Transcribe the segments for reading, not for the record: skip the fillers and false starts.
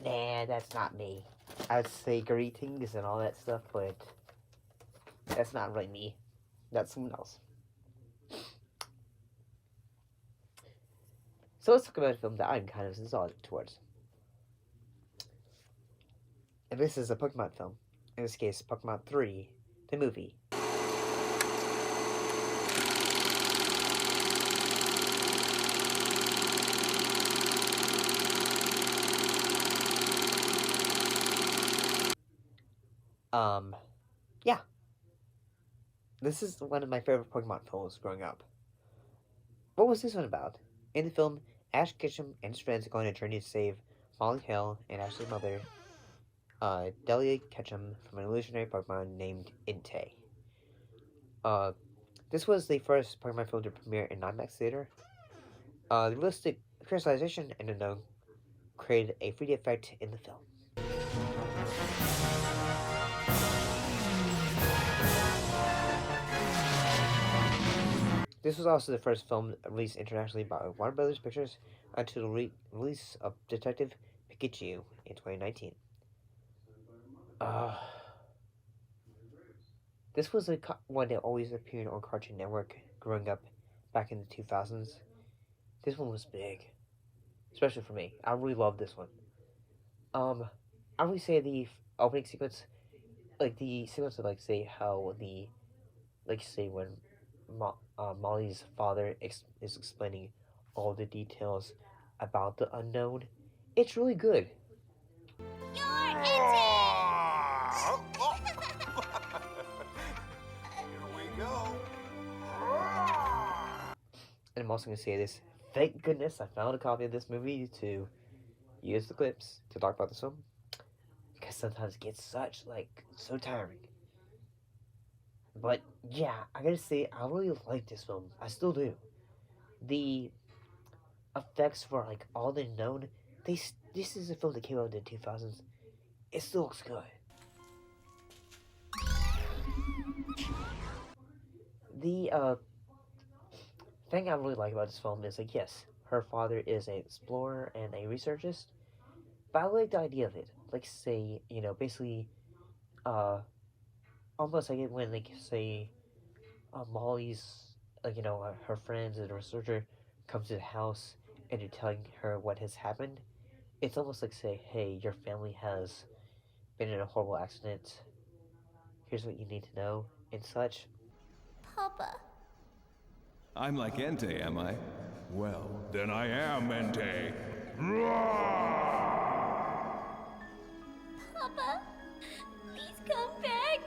Nah, that's not me. I would say greetings and all that stuff, but that's not really me. That's someone else. So let's talk about a film that I'm kind of nostalgic towards. And this is a Pokemon film. In this case, Pokemon 3, the movie. Yeah. This is one of my favorite Pokemon films growing up. What was this one about? In the film, Ash Ketchum and his friends go on a journey to save Molly Hill and Ash's mother, Delia Ketchum, from an illusionary Pokemon named Entei. This was the first Pokemon film to premiere in IMAX theater. The realistic crystallization and unknown created a 3D effect in the film. This was also the first film released internationally by Warner Brothers Pictures until the release of Detective Pikachu in 2019. This was one that always appeared on Cartoon Network growing up back in the 2000s. This one was big, especially for me. I really loved this one. I would say the opening sequence, like the sequence of say how say when Molly's father is explaining all the details about the unknown. It's really good. You're it! Here we go. And I'm also going to say this. Thank goodness I found a copy of this movie to use the clips to talk about this film. Because sometimes it gets so tiring. But yeah, I gotta say, I really like this film. I still do. The effects for all the known, this is a film that came out in the 2000s. It still looks good. The thing I really like about this film is yes, her father is an explorer and a researchist, but I like the idea of it. Say, basically, almost like it when say, Molly's, her friends and the researcher come to the house and they're telling her what has happened. It's almost like say, hey, your family has been in a horrible accident. Here's what you need to know and such. Papa. I'm like Entei, am I? Well, then I am Entei. Papa, please come back.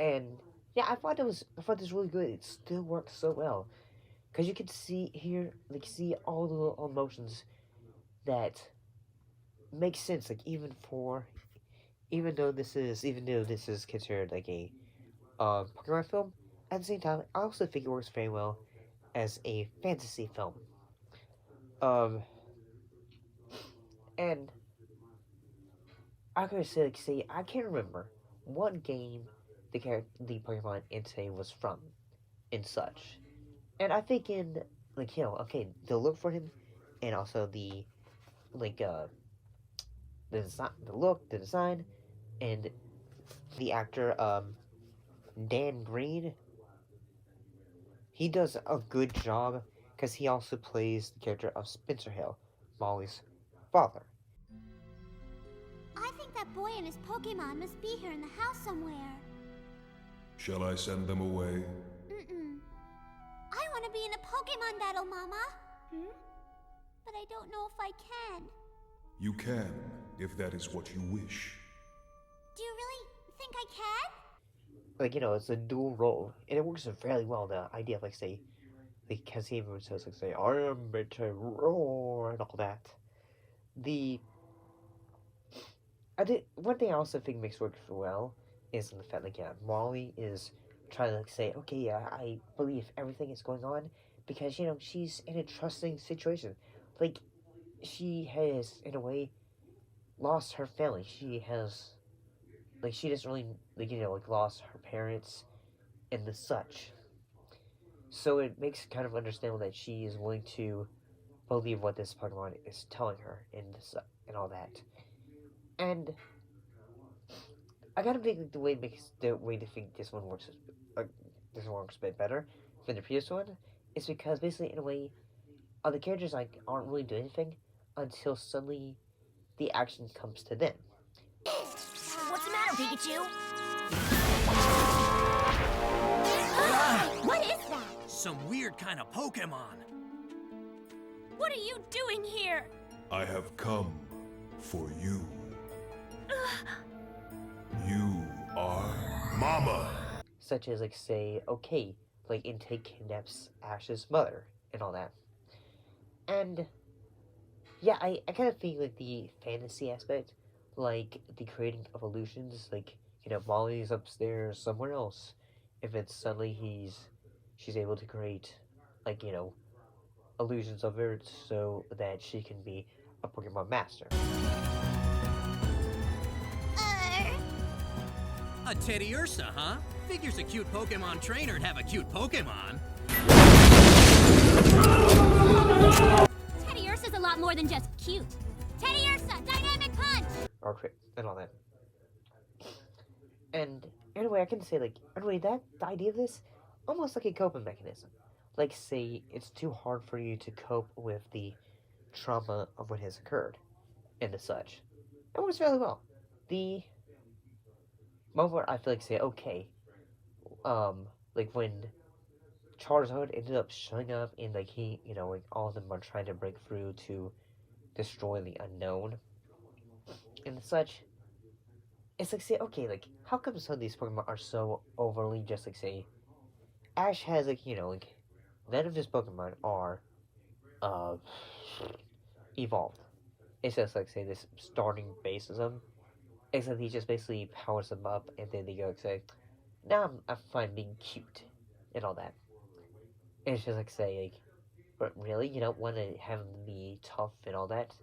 And yeah, I thought this was really good. It still works so well, cause you can see all the little emotions that make sense. Even though this is considered a Pokemon film, at the same time, I also think it works very well as a fantasy film. And I gotta say, I can't remember what game the Pokemon Entei was from, and such. And I think in the look for him, and also the the design, and the actor Dan Green. He does a good job because he also plays the character of Spencer Hill, Molly's father. I think that boy and his Pokemon must be here in the house somewhere. Shall I send them away? Mm-mm. I want to be in a Pokemon battle, Mama. But I don't know if I can. You can, if that is what you wish. Do you really think I can? It's a dual role, and it works fairly well. The idea of say, because he even says say, "I am to roar" and all that. One thing I also think makes work well is in the fact Molly is trying to say, okay, yeah, I believe everything is going on because she's in a trusting situation. She has in a way lost her family. She has like she doesn't really like lost her parents and the such. So it makes kind of understandable that she is willing to believe what this Pokemon is telling her and all that. And I gotta think like, the way to think this one works like this one works a bit better than the previous one is because basically in a way the characters like aren't really doing anything until suddenly the action comes to them. What's the matter, Pikachu? What is that? Some weird kind of Pokémon. What are you doing here? I have come for you. You are Mama. Such as like say, okay, like Intake kidnaps Ash's mother and all that. And yeah, I kind of think like the fantasy aspect, like the creating of illusions, like Molly's upstairs somewhere else. If it's suddenly she's able to create like illusions of her so that she can be a Pokemon master. A Teddy Ursa, huh? Figures a cute Pokémon trainer would have a cute Pokémon. Teddy Ursa's a lot more than just cute. Teddy Ursa, dynamic punch! Or crit and all that. And anyway, I can say like anyway that the idea of this almost like a coping mechanism. Like say it's too hard for you to cope with the trauma of what has occurred and the such. It works fairly well. The moment where I feel like say okay, like when Charizard ended up showing up and like he like all of them are trying to break through to destroy the unknown and such. It's like say okay, like how come some of these Pokemon are so overly just like say Ash has like like none of his Pokemon are uh evolved. It's just like say this starting base of them. Except he just basically powers them up and then they go like say, nah, I'm fine being cute and all that. And it's just like say like but really you don't want to have them be tough and all that.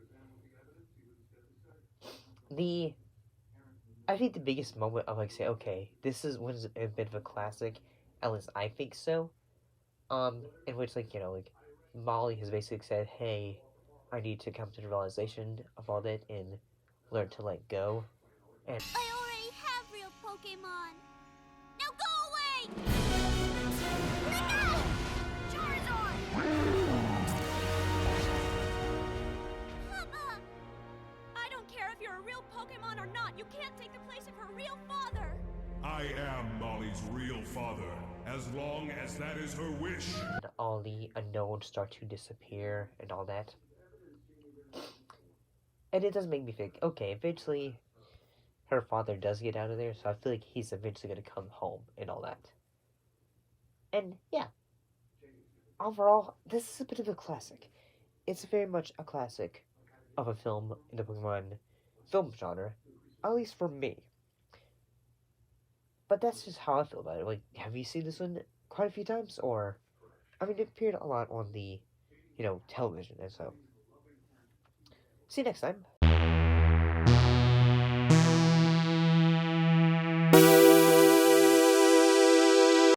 The I think the biggest moment of like say okay this is was a bit of a classic, at least I think so. In which like like Molly has basically said, hey, I need to come to the realization of all that and learn to let go. And I already have real Pokemon. Now go away! Charizard! Papa! I don't care if you're a real Pokemon or not. You can't take the place of her real father. I am Molly's real father, as long as that is her wish. all the unknowns start to disappear and all that. And it does make me think, okay, eventually her father does get out of there, so I feel like he's eventually going to come home and all that. And yeah, overall, this is a bit of a classic. It's very much a classic of a film in the Pokemon film genre, at least for me. But that's just how I feel about it. Like, have you seen this one quite a few times? Or, I mean, it appeared a lot on the, television, and so. See you next time.